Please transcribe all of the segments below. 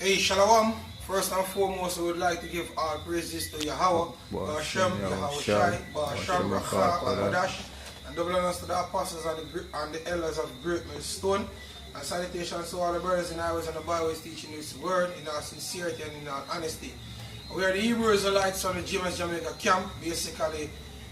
Hey, Shalom. First and foremost, I would like to give all praises to Yahweh, Hashem, Yahweh Shai, Hashem, Racha, Adash, and double honors to the apostles and the elders of Great Millstone. And salutations to all the brothers and highways and the byways teaching this word in all sincerity and in all honesty. We are the Hebrew Israelites on the James Jamaica camp, basically,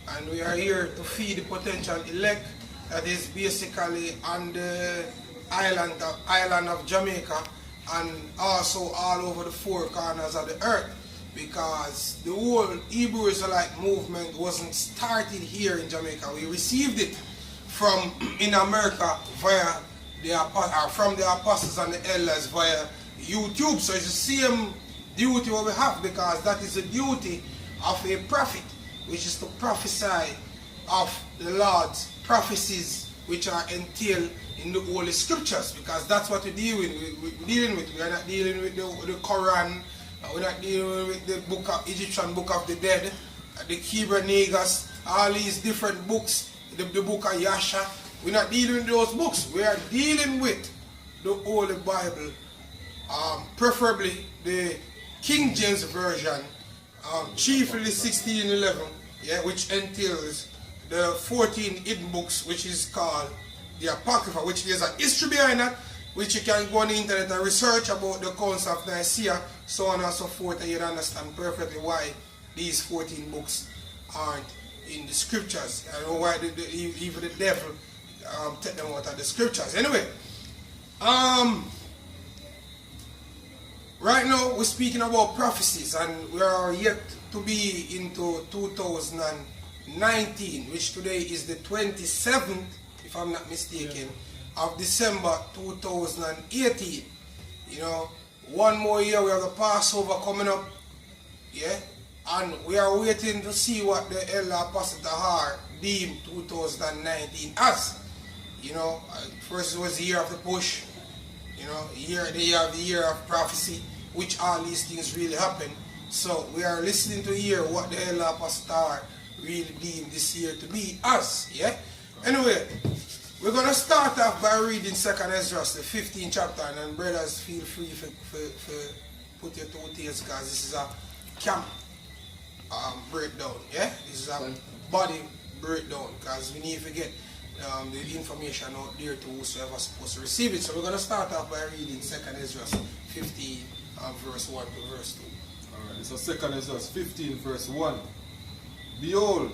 and we are here to feed the potential elect that is basically on the island of Jamaica, and also all over the four corners of the earth, because the whole Hebrew Israelite movement wasn't started here in Jamaica. We received it from in America via from the apostles and the elders via YouTube. So it's the same duty what we have, because that is the duty of a prophet, which is to prophesy of the Lord's prophecies which are entailed in the Holy Scriptures, because that's what we're dealing with. We are not dealing with the Quran, we're not dealing with the Egyptian book of the dead, the Hebrew Negus, all these different books, the book of Yasha. We're not dealing with those books. We are dealing with the Holy Bible, preferably the King James Version, chiefly the 1611, which entails the 14 hidden books, which is called the Apocrypha, which there's a history behind that, which you can go on the internet and research about the Council of Nicaea, so on and so forth, and you'll understand perfectly why these 14 books aren't in the scriptures. I know why even the devil take them out of the scriptures. Anyway, right now we're speaking about prophecies, and we are yet to be into 2019, which today is the 27th, if I'm not mistaken, of December 2018. You know, one more year, we have the Passover coming up, and we are waiting to see what the Elder Apostle Tahar deemed 2019 as. You know, first it was the year of the push, you know, the year of prophecy, which all these things really happen. So we are listening to hear what the Elder Apostle Tahar really deemed this year to be as, Anyway, we're going to start off by reading 2nd Ezra, the 15th chapter, and then brothers feel free to put your two tears, because this is a camp breakdown, This is a body breakdown, because we need to get the information out there to whosoever is supposed to receive it. So we're going to start off by reading 2nd Ezra 15, verse 1 to verse 2. Alright, so 2nd Ezra 15, verse 1. Behold,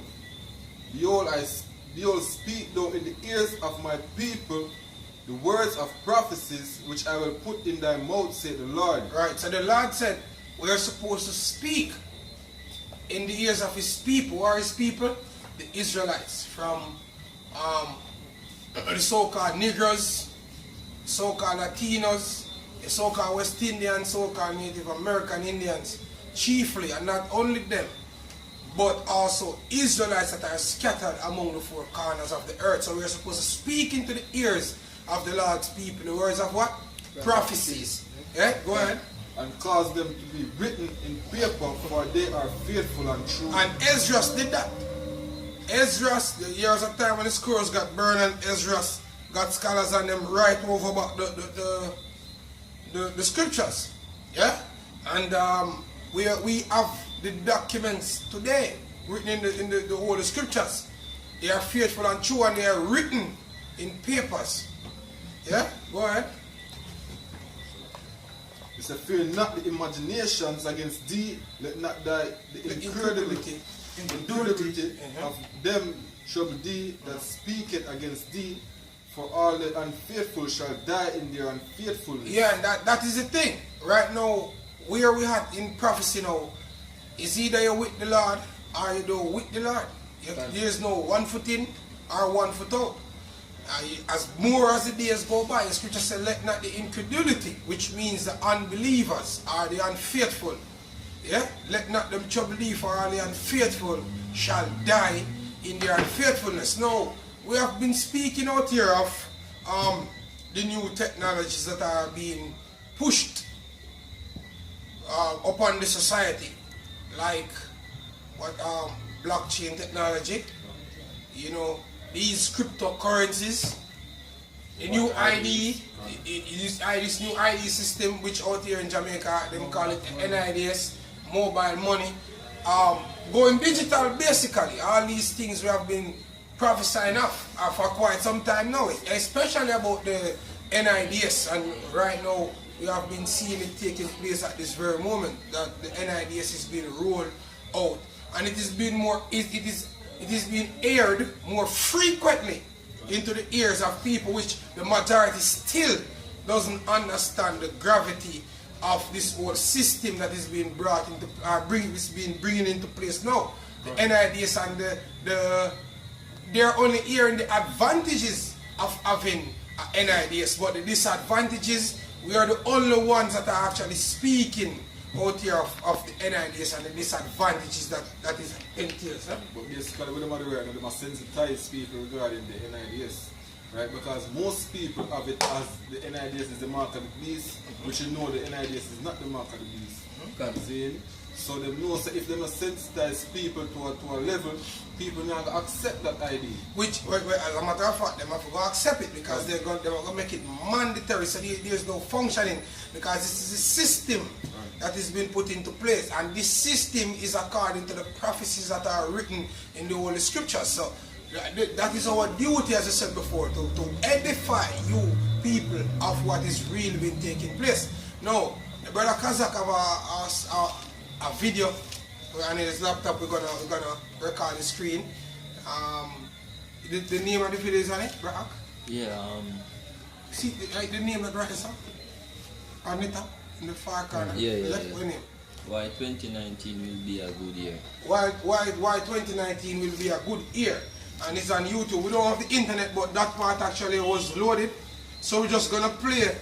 I speak though in the ears of my people the words of prophecies which I will put in thy mouth, said the Lord. Right, so the Lord said we are supposed to speak in the ears of his people. Who are his people? The Israelites, from the so-called Negroes, so-called Latinos, the so-called West Indians, so-called Native American Indians, chiefly, and not only them, but also Israelites that are scattered among the four corners of the earth. So we are supposed to speak into the ears of the Lord's people the words of what? Prophecies. Go ahead. And cause them to be written in paper, for they are faithful and true. And Ezra did that. Ezra, there was a time when the scrolls got burned, and Ezra got scholars and them write over about the scriptures. And we have the documents today written in the Holy Scriptures. They are faithful and true, and they are written in papers. Go ahead. It said, fear not the imaginations against thee, let not the incredulity of them trouble thee that speaketh against thee, for all the unfaithful shall die in their unfaithfulness. And that is the thing. Right now, where we have in prophecy now, is either you're with the Lord or you don't with the Lord. There's no one foot in or one foot out. As more as the days go by, the scripture says, let not the incredulity, which means the unbelievers or the unfaithful, let not them trouble thee, for all the unfaithful shall die in their unfaithfulness. Now, we have been speaking out here of the new technologies that are being pushed upon the society, like what blockchain technology, you know, these cryptocurrencies, the new ID, this new ID system, which out here in Jamaica, them call it NIDS, mobile money. Going digital basically, all these things we have been prophesying of for quite some time now, especially about the NIDS, and right now we have been seeing it taking place at this very moment, that the NIDS is being rolled out, and it is being being aired more frequently into the ears of people, which the majority still doesn't understand the gravity of this whole system that is being brought into bringing into place now. The NIDS and they're only hearing the advantages of having NIDS, but the disadvantages, we are the only ones that are actually speaking out here of the NIDS and the disadvantages that is entails. Huh? But basically, we don't aware that they must sensitize people regarding the NIDS, right? Because most people have it as the NIDS is the mark of the beast, which you know the NIDS is not the mark of the beast. See? So they know that if they don't sensitize people to a level, people now accept that ID. Which, as a matter of fact, they have to go accept it, because they're going to make it mandatory, so there's no functioning, because this is a system that has been put into place, and this system is according to the prophecies that are written in the Holy Scriptures. So that is our duty, as I said before, to edify you people of what is really been taking place. Now, the brother Kazak have a video, and in his laptop we're gonna record the screen. The name of the video is on it, Brak? Yeah. See the name of the right song? On it, in the far corner. Yeah. Why 2019 will be a good year? Why 2019 will be a good year? And it's on YouTube. We don't have the internet, but that part actually was loaded. So we're just gonna play.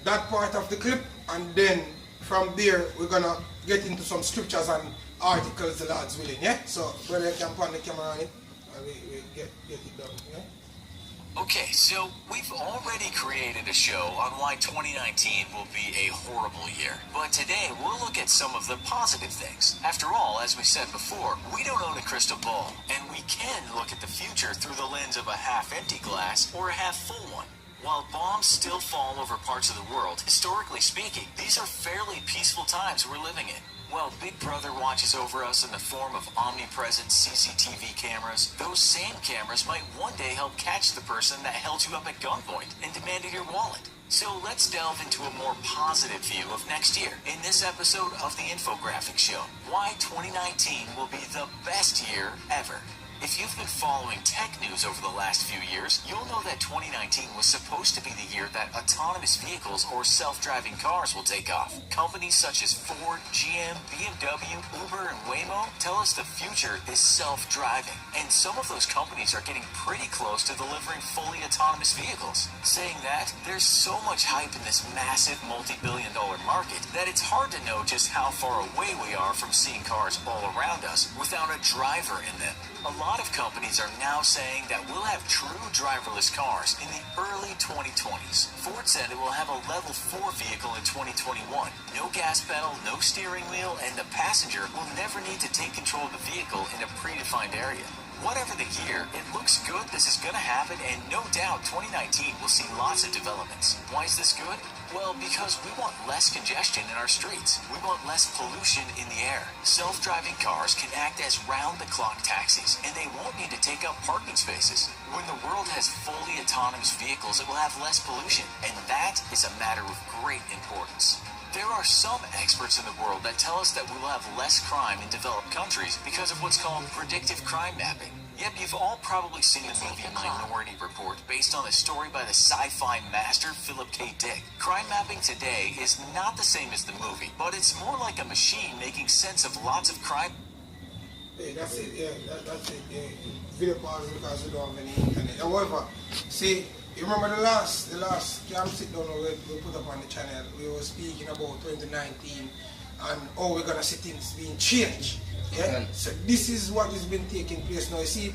That part of the clip, and then from there we're gonna get into some scriptures and articles, the Lord's willing. Yeah. So brother, you can pan the camera on it, and we get it done. Yeah. Okay, so we've already created a show on why 2019 will be a horrible year. But today we'll look at some of the positive things. After all, as we said before, we don't own a crystal ball, and we can look at the future through the lens of a half-empty glass or a half-full one. While bombs still fall over parts of the world, historically speaking, these are fairly peaceful times we're living in. While Big Brother watches over us in the form of omnipresent CCTV cameras, those same cameras might one day help catch the person that held you up at gunpoint and demanded your wallet. So let's delve into a more positive view of next year in this episode of the Infographic Show. Why 2019 will be the best year ever. If you've been following tech news over the last few years, you'll know that 2019 was supposed to be the year that autonomous vehicles or self-driving cars will take off. Companies such as Ford, GM, BMW, Uber, and Waymo tell us the future is self-driving. And some of those companies are getting pretty close to delivering fully autonomous vehicles. Saying that, there's so much hype in this massive multi-billion-dollar market that it's hard to know just how far away we are from seeing cars all around us without a driver in them. A lot of companies are now saying that we'll have true driverless cars in the early 2020s. Ford said it will have a level 4 vehicle in 2021. No gas pedal, no steering wheel, and the passenger will never need to take control of the vehicle in a predefined area. Whatever the year, it looks good this is going to happen, and no doubt 2019 will see lots of developments. Why is this good? Well, because we want less congestion in our streets. We want less pollution in the air. Self-driving cars can act as round-the-clock taxis, and they won't need to take up parking spaces. When the world has fully autonomous vehicles, it will have less pollution, and that is a matter of great importance. There are some experts in the world that tell us that we will have less crime in developed countries because of what's called predictive crime mapping. Yep, you've all probably seen the movie Minority Report, based on a story by the sci-fi master Philip K. Dick. Crime mapping today is not the same as the movie, but it's more like a machine making sense of lots of crime. Hey, that's it, yeah, that's it, yeah. Video pause because we don't have any internet. However, see, you remember the last camp sit down we put up on the channel, we were speaking about 2019 and how we're gonna see things being changed. Yeah? Okay. So this is what has been taking place now. You see,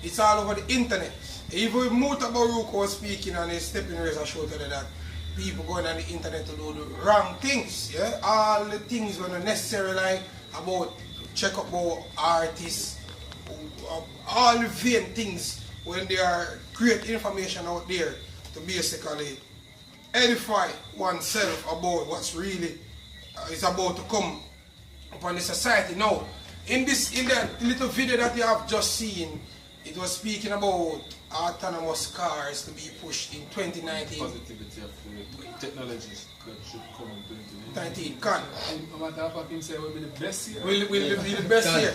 it's all over the internet. Even Muta Baruch was speaking on his Stepping Razor show today that people going on the internet to do the wrong things. Yeah? All the things when necessary, like about check up about artists, all the vain things when they are create information out there to basically edify oneself about what's really is about to come upon the society. Now, in that little video that you have just seen, it was speaking about autonomous cars to be pushed in 2019. Positivity of the technologies should come in 2019. Can. Will be the best year. Will be the best year.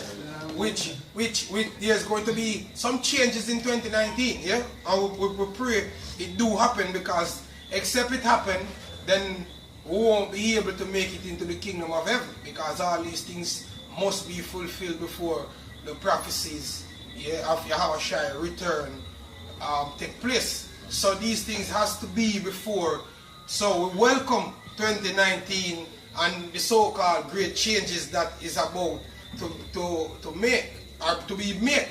Which there's going to be some changes in 2019, yeah? And we pray it do happen, because except it happen, then we won't be able to make it into the kingdom of heaven, because all these things must be fulfilled before the prophecies, yeah, of Yahushua return take place. So these things has to be before. So we welcome 2019 and the so-called great changes that is about to make or to be made.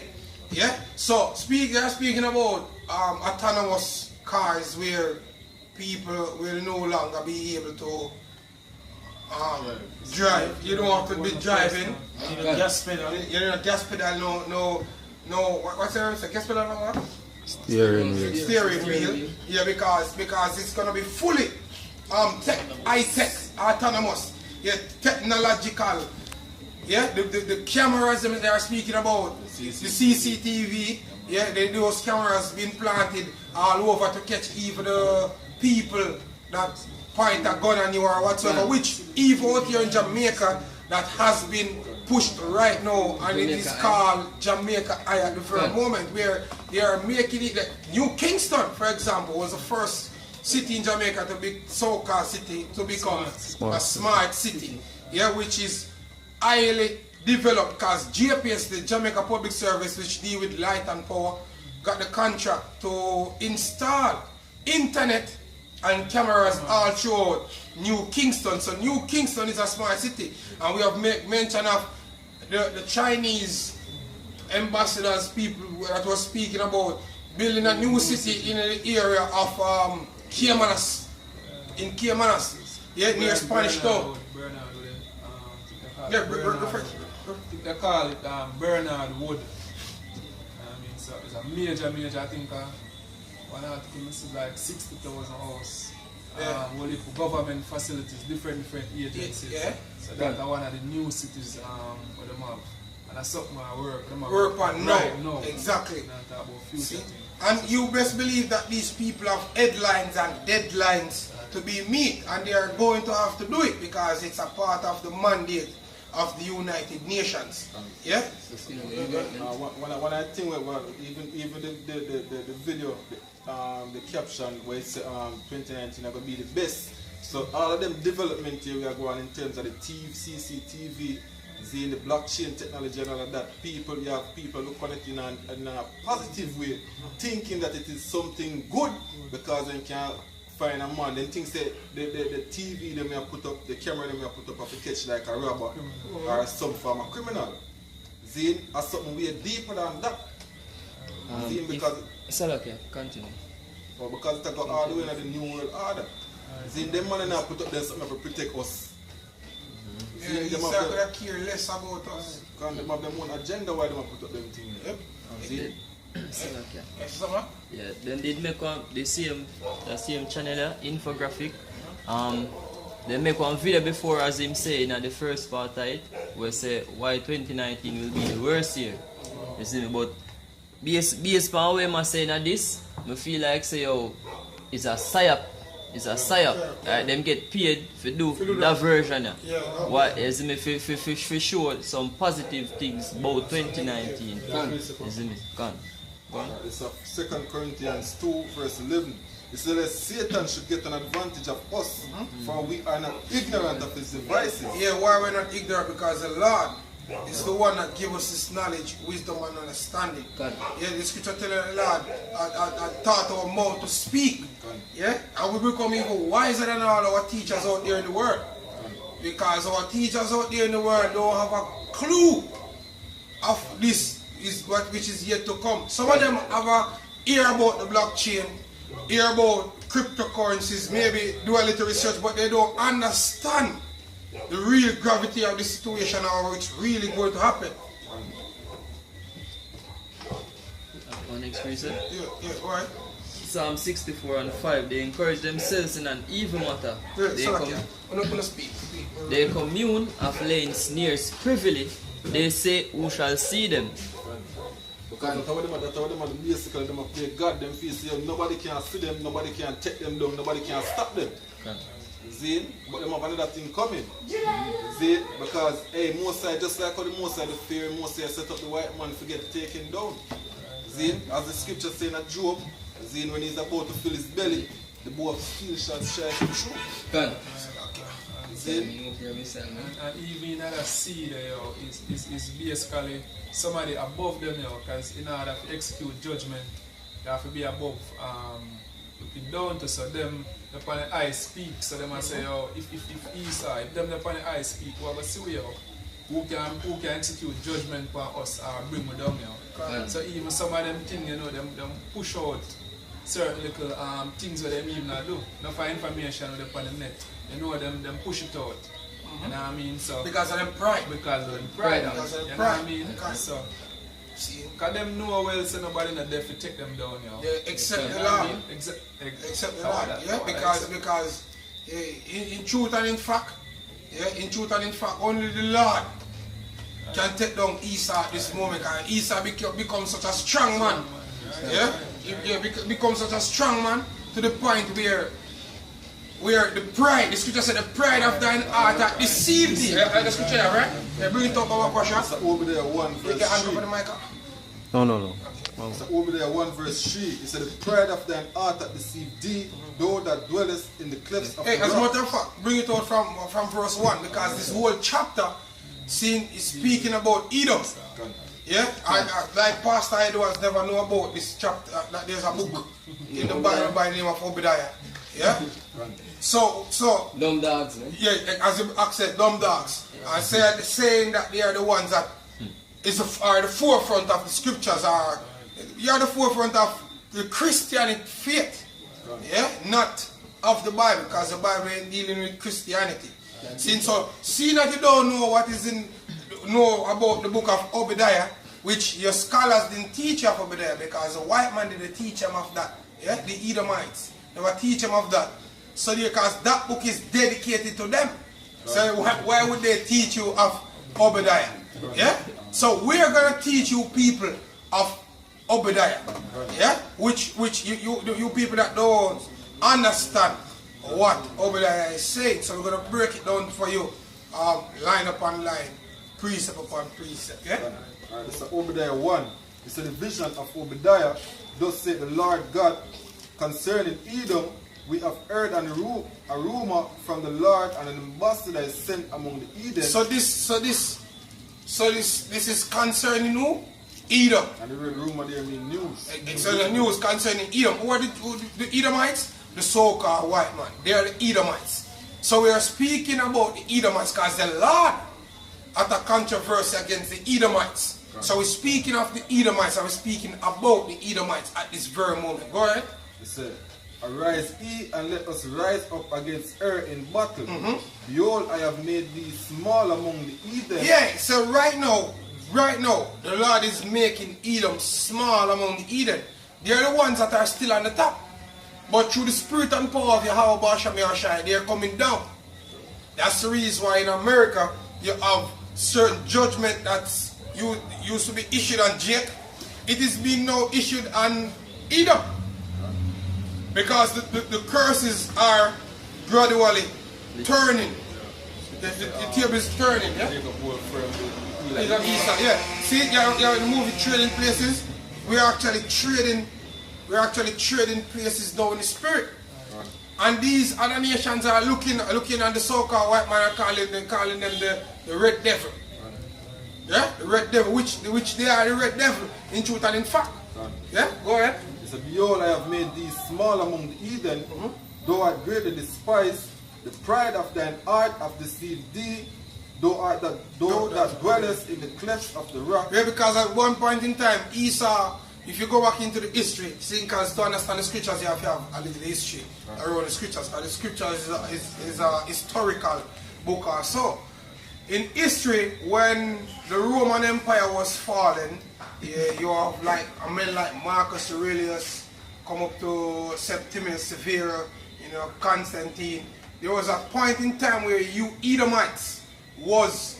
Yeah. So speaking about autonomous cars where people will no longer be able to drive. You don't have to be driving. You know, gas pedal. You know, gas pedal. No. What's the gas pedal? No? Steering wheel. Steering wheel. Yeah, because it's gonna be fully high-tech, autonomous, yeah, technological. Yeah, the cameras that they are speaking about, the CCTV, yeah, those cameras being planted all over to catch even the people that point a gun on you or whatsoever, which even out here in Jamaica, that has been pushed right now, and it is called Jamaica Eye at the very moment, where they are making it. New Kingston, for example, was the first city in Jamaica to be so-called city to become a smart city, yeah, which is highly developed, because JPS, the Jamaica Public Service, which deal with light and power, got the contract to install internet and cameras all throughout New Kingston. So New Kingston is a smart city, and we have made mention of the Chinese ambassadors, people that was speaking about building a new city in the area of Caymanas, in Caymanas, yeah, near Spanish Town. Yeah, they call it Bernard Wood. I mean, so it's a major, I think, one article is like 60,000 houses. Well, for government facilities, different agencies. Yeah. So that's one of the new cities for them have. And that's something I work on now. Right now. Exactly. Not about future things. And you best believe that these people have headlines and deadlines to be met, and they are going to have to do it, because it's a part of the mandate of the United Nations. Yeah? When I think about even the video, the caption where it's 2019 are going to be the best. So all of them development here we are going in terms of the CCTV, the blockchain technology and all of that. You have people who connect in a positive way, thinking that it is something good, because they can find a man. Then things say the TV they may have put up, the camera they may have put up to catch like a robber or some form of criminal. Then are something way deeper than that. Because it's okay, continue. Or because it got all the way in the New World Order. Then them man now put up there something to protect us. Yeah, he's not going to care less about us. Because they have their own agenda why they put up them things. Yep. Yeah, then they make one the same channel infographic. They make one video before, as him say in the first part of it, where say why 2019 will be the worst year. You see me, but based on what I'm saying at this, I feel like say it's a psyop. It's a psyop. Them get paid for do that version. What is me for sure some positive things about 2019. Is me? Go on. It's 2 Corinthians 2 verse 11. It says that Satan should get an advantage of us, for we are not ignorant of his devices. Yeah, why we're not ignorant? Because the Lord is the one that gives us this knowledge, wisdom, and understanding. God. Yeah, the scripture tells the Lord, I taught our mouth to speak. Yeah, and we become even wiser than all our teachers out there in the world. Because our teachers out there in the world don't have a clue of this which is yet to come. Some of them have a hear about the blockchain, hear about cryptocurrencies, maybe do a little research, but they don't understand the real gravity of the situation or what's really going to happen. One experience? Yeah, alright. Psalm 64 and 5, they encourage themselves in an evil matter. They commune of laying snares privily. They say, who shall see them? Because that's how them basically them play God, them feel say nobody can see them, nobody can take them down, nobody can stop them. See? But them have another thing coming. See? Because hey, Mosai, just like how the Mosai the fear, Mosai set up the white man to get taken down. See? As the scripture saying at Job, see, when he's about to fill his belly, the bow of steel shall strike him through. See? And even that seed is basically somebody above them, because in order to execute judgment, you have to be above, looking down to, so them upon the eye speak, so them might say, if Esau, if them upon the eye speak, we have to see who can execute judgment for us or bring me down. So even some of them things, them push out certain little things that them even not do. Not for information with upon the net. Them push it out. You know what I mean? So because of them pride. Because of them pride. Because of them you know pride. what I mean? So because them know well, so nobody not there to take them down. Yeah, except the Lord. Except the Lord. Yeah, because in truth and in fact, only the Lord can take down Esau at this moment. And Esau becomes such a strong man. Yeah, becomes such a strong man to the point where the pride, the scripture said, the pride of thine heart that deceived thee. The scripture, right? Bring it up our question. So over there, 1 verse 3. No. So over there, 1 verse 3. It said, the pride of thine heart that deceived thee, thou that dwellest in the clefts of the rock. As a matter of fact, bring it out from verse 1, because this whole chapter is speaking about Edom. Yeah, like Pastor Edwards never know about this chapter, that there's a book in the Bible by the name of Obadiah. Yeah? So Dumb dogs, man. Yeah, as you said, dumb dogs. And saying that they are the ones that are the forefront of the scriptures, you are the forefront of the Christian faith. Yeah? Not of the Bible, because the Bible ain't dealing with Christianity. Seeing that you don't know what is know about the book of Obadiah, which your scholars didn't teach you of Obadiah, because the white man didn't teach them of that. Yeah? The Edomites never teach them of that. So because that book is dedicated to them. So why would they teach you of Obadiah? Yeah? So we are going to teach you people of Obadiah. Yeah? Which you people that don't understand what Obadiah is saying. So we're going to break it down for you, line upon line, precept upon precept. Yeah? Alright, so Obadiah 1. It's a vision of Obadiah. Thus said the Lord God concerning Edom, we have heard a rumor from the Lord, and an ambassador is sent among the Eden. So this is concerning who? Edom. And the real rumor there means news. So the news concerning Edom. Who are the Edomites? The so-called white man. They are the Edomites. So we are speaking about the Edomites because the Lord had a controversy against the Edomites. Right. So we're speaking of the Edomites, and we're speaking about the Edomites at this very moment. Go ahead. It said, arise ye, and let us rise up against her in battle. Behold, I have made thee small among the Eden. Yeah, so right now, the Lord is making Edom small among the Eden. They are the ones that are still on the top. But through the spirit and power of Yahweh Shem Yahushai, they are coming down. That's the reason why in America, you have certain judgment that used to be issued on Jake. It is being now issued on Edom. Because the curses are gradually turning. The table is turning, yeah? Yeah. See, you're in the movie Trading Places. We're actually trading places now in the spirit. And these other nations are looking at the so-called white man and calling them the red devil. Yeah? The red devil, which they are the red devil in truth and in fact. Yeah? Go ahead. It said, behold, I have made thee small among the Eden, thou art greatly despised, the pride of thine heart hath deceived thee, thou that dwellest in the clefts of the rock. Yeah, because at one point in time, Esau, if you go back into the history, see, because to understand the scriptures, you have to have a little history around the scriptures. Because the scriptures is a historical book or so. In history, when the Roman Empire was falling, yeah, you have like men like Marcus Aurelius come up to Septimius Severus, Constantine. There was a point in time where you Edomites was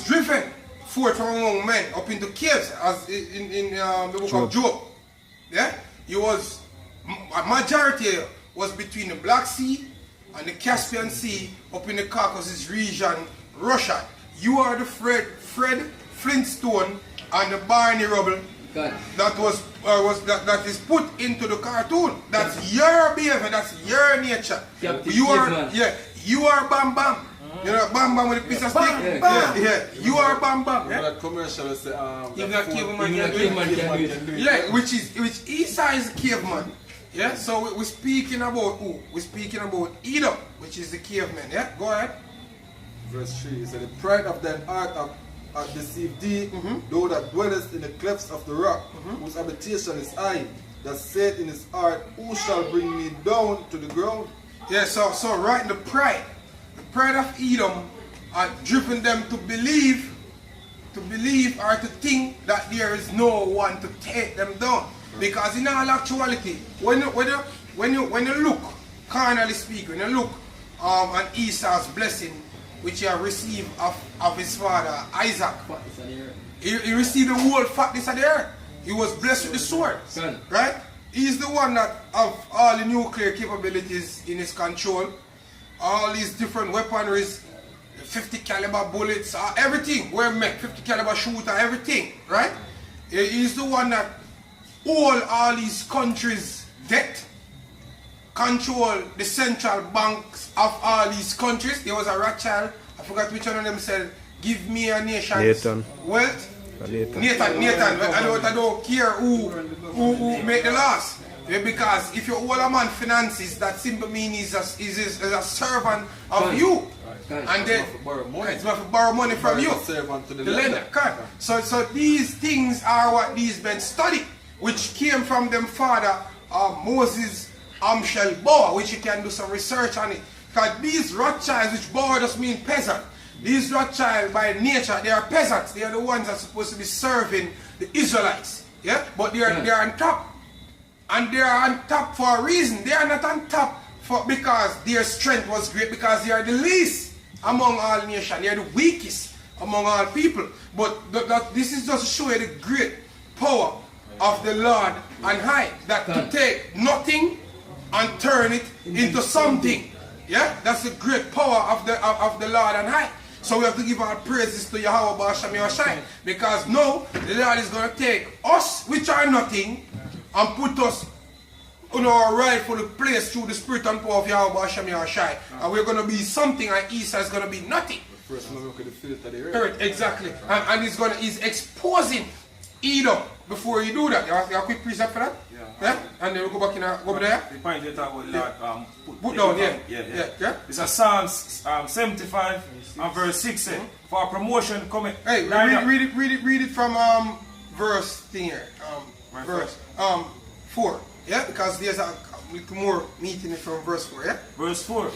driven forth from among men up into caves, as in the book of Job. Yeah, a majority was between the Black Sea and the Caspian Sea up in the Caucasus region, Russia. You are the Fred Flintstone and the Barney Rubble that is put into the cartoon. That's your behavior. That's your nature. You are Bam Bam. You know Bam Bam with a piece of stick. You are Bam Bam. That commercial is even a caveman can do it. Yeah, which Esau is a caveman. Yeah, so we're speaking about who? We're speaking about Edom, which is the caveman. Yeah, go ahead. Verse 3 said, the pride of thine heart hath deceived thee, thou that dwellest in the clefts of the rock, whose habitation is high, that said in his heart, who shall bring me down to the ground? Yeah, so right in the pride of Edom had driven them to believe or to think that there is no one to take them down. Because in all actuality, when you look, carnally speaking, when you look on Esau's blessing, which he had received of his father Isaac, he received the whole fatness of the earth. He was blessed with the sword, right? He's the one that of all the nuclear capabilities in his control, all these different weaponries, 50 caliber bullets, everything, we're made, 50 caliber shooter, everything, right? He's the one that all these countries' debt, control the central banks of all these countries. There was a Rothschild, I forgot which one of them said, give me a nation's wealth. Nathan, I don't care who make the laws. Because if you owe a man finances, that simply means he's a servant of you. And then it's not to borrow money from you. The lender. So these things are what these men study, which came from them father Moses Amshel Boer, which you can do some research on it. Because these Rothschilds, which Boer just mean peasant, these Rothschilds by nature, they are peasants. They are the ones that are supposed to be serving the Israelites. Yeah? But they are on top. And they are on top for a reason. They are not on top because their strength was great, because they are the least among all nations. They are the weakest among all people. But this is just to show you the great power of the Lord on high, that to take nothing and turn it into something. Yeah, that's the great power of the Lord on high. So we have to give our praises to Yahweh Ba'Shem Yahshai, because now the Lord is going to take us, which are nothing, and put us in our rightful place through the spirit and power of Yahweh Ba'Shem Yahshai. And we're going to be something, and Esau is going to be nothing. First, look at the filth of the earth. Exactly. And he's exposing Edom before you do that. You have a quick precept for that? Yeah? And then we go back in go over there. The point you talk about Lord, put down, yeah. It's a Psalms 75 and verse 6. For promotion coming. Hey, read it from verse thing here. Verse 4. Yeah, because there's a little more meat in it from verse 4, yeah? Verse 4.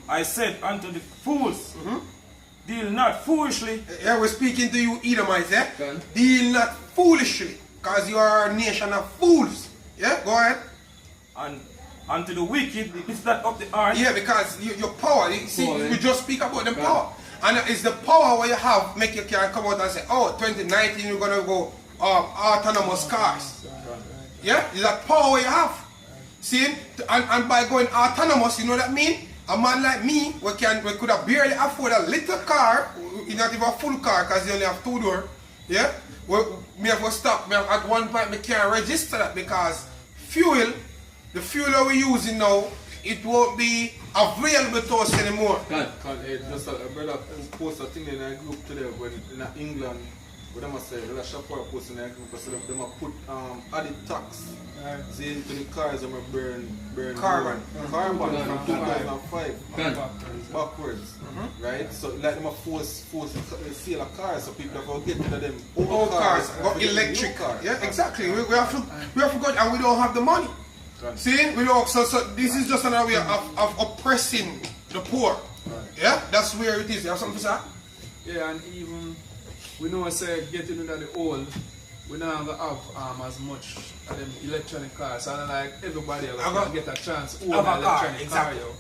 I said unto the fools, deal not foolishly. Yeah, we're speaking to you Edomites, yeah? Deal not foolishly, because you are a nation of fools. Yeah, go ahead. And unto the wicked, lift that up the heart. Yeah, because your power, you see, we just speak about the power. And it's the power where you have, make you can come out and say, oh, 2019 we're going to go autonomous cars. Yeah, it's that power where you have. See, and by going autonomous, you know what that means? A man like me, we could have barely afford a little car, not even a full car, because you only have 2 doors. Yeah? Me have to stop. At one point, I can't register that because the fuel that we're using now, it won't be available to us anymore. Just a brother post a thing in a group today when in England, what I must say, the shopper post in a group, so they put added tax into the cars that burn carbon from 2005 backwards. Right? So like them force sale a car so people have to get rid of them old cars, but electric cars. Yeah, exactly. We have to go, and we don't have the money. See, we don't. So this is just another way of oppressing the poor. Yeah, that's where it is. You have something to say? Yeah, and even we know say getting rid of the old we not gonna have as much of them electronic cars. So like everybody will get a chance to own an electronic car. Yo.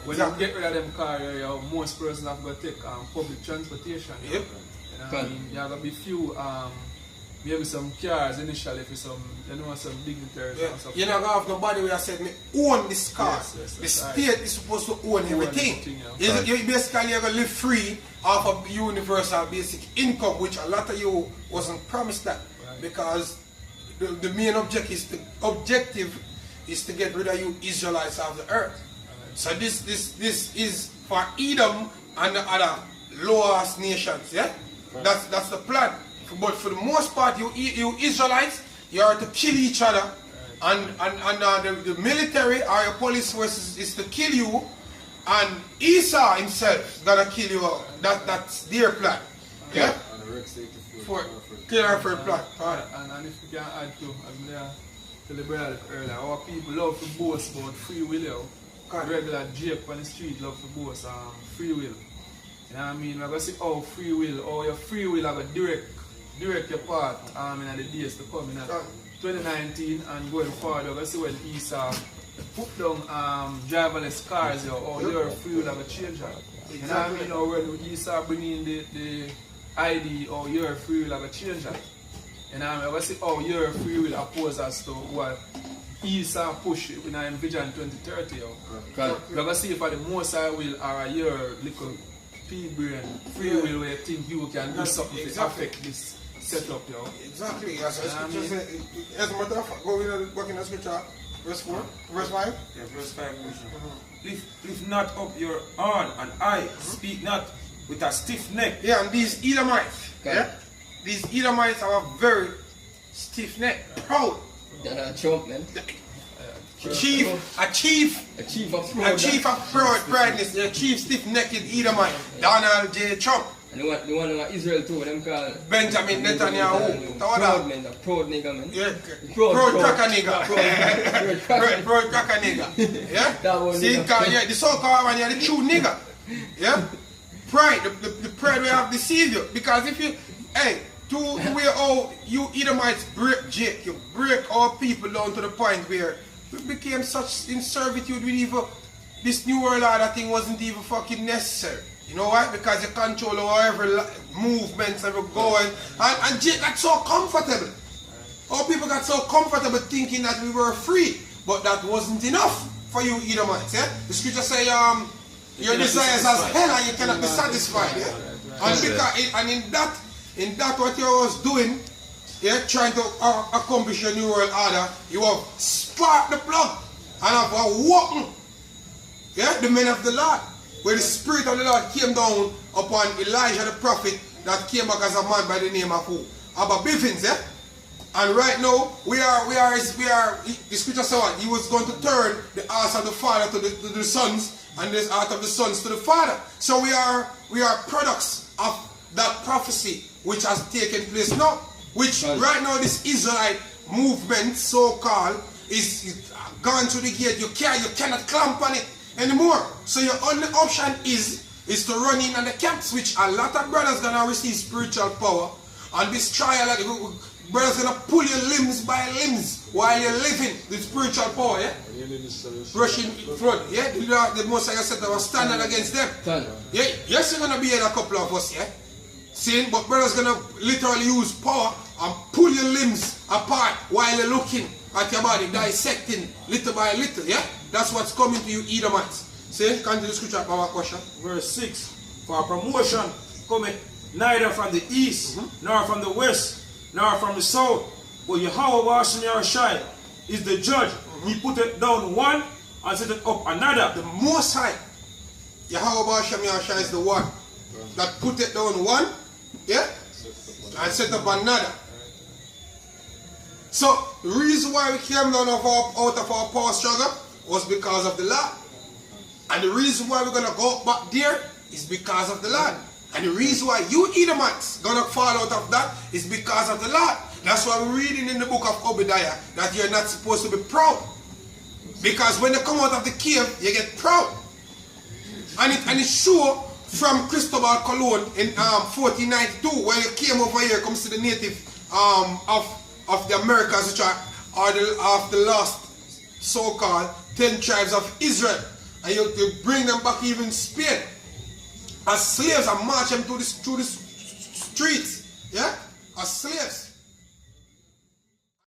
When you get rid of them cars, yo, most persons have got to take public transportation. Yep. You know what I mean? You have to be few maybe some cars initially for some, you know, some dignitaries and stuff. You're not going to have nobody where I said, me own this car. Yes, the state is supposed to own everything. Yeah. You basically you're going to live free off of universal basic income, which a lot of you wasn't promised that. Right. Because the main objective is to get rid of you Israelites off the earth. Right. So this is for Edom and the other lower-caste nations. Yeah? Right. That's the plan. But for the most part, you Israelites, you are to kill each other, and the military or your police forces is to kill you, and Esau himself is gonna kill you. That's their plan. Yeah. For plan. And if you can add to, as I tell the brother earlier, our people love to boast about free will. Regular Jake on the street love to boast free will. You know what I mean? We're gonna see how free will, or your free will have a direct your part in the days to come in 2019 and going forward. We're going to see when Esau put down driverless cars, or your free will have a change. You know what I mean? Or when Esau bring in the ID, or your free will have a change. You know what I mean? We're going to see how your free will opposes to what Esau push in Vision 2030. We're going to see if the most I will are your little P-brain free will where you think you can do something to affect this setup, yo. Exactly. As a matter of fact, go in the scripture, verse 4, verse 5. Yeah, verse 5. Lift not up your arm and eye, speak not with a stiff neck. Yeah, and these Edomites, these Edomites have a very stiff neck, proud. Trump, man. A chief of proudness, the chief stiff-necked Edomite, Donald J. Trump. And the one of Israel too, them called Benjamin Netanyahu. Proud man, proud nigga man. Yeah, proud cracker nigga. Proud cracker nigga. Yeah? See, yeah, the so-called one, yeah, the true nigga. Yeah? Pride, the pride will have deceived you. Because if you, to where all you Edomites break Jake, you break all people down to the point where we became such in servitude with even this new world order thing wasn't even fucking necessary. You know why? Because you control whatever movements that were going. And Jake got so comfortable. All people got so comfortable thinking that we were free. But that wasn't enough for you Edomites. Yeah? The scripture say your desires as hell and you cannot be satisfied. Yeah? And in that what you was doing, trying to accomplish your new world order, you have sparked the plug and have awoken the men of the Lord, where the Spirit of the Lord came down upon Elijah the prophet that came back as a man by the name of who? Abba Biffins, And right now, we are the scripture said he was going to turn the hearts of the father to the sons, and the heart of the sons to the father. So we are products of that prophecy which has taken place now. Which right now this Israelite movement, so-called, is gone through the gate. You cannot clamp on it anymore. So your only option is to run in on the camps, which a lot of brothers gonna receive spiritual power. And this trial, brothers gonna pull your limbs by limbs while you're living the spiritual power, rushing front, the Most High said I was standing against them. Yes, you're gonna be in a couple of us, Seeing, but brothers gonna literally use power and pull your limbs apart while you're looking at your body, dissecting little by little, That's what's coming to you Edomites. See, continue the scripture of our question. Verse 6. For promotion cometh neither from the east, nor from the west, nor from the south, but Yahweh Hashem Yahushai is the judge. He putteth down one and setteth up another. The Most High, Yahweh Hashem Yahushai is the one that putteth down one, and set up another. So the reason why we came down out of our power struggle was because of the Lord. And the reason why we're going to go back there is because of the Lord. And the reason why you Edomites going to fall out of that is because of the Lord. That's why we're reading in the book of Obadiah that you're not supposed to be proud. Because when you come out of the cave, you get proud. And it's sure from Cristobal Colon in 1492, when you came over here, comes to the native of the Americas, which are the last so-called 10 tribes of Israel, and you bring them back even Spain as slaves and march them through the streets, yeah, as slaves.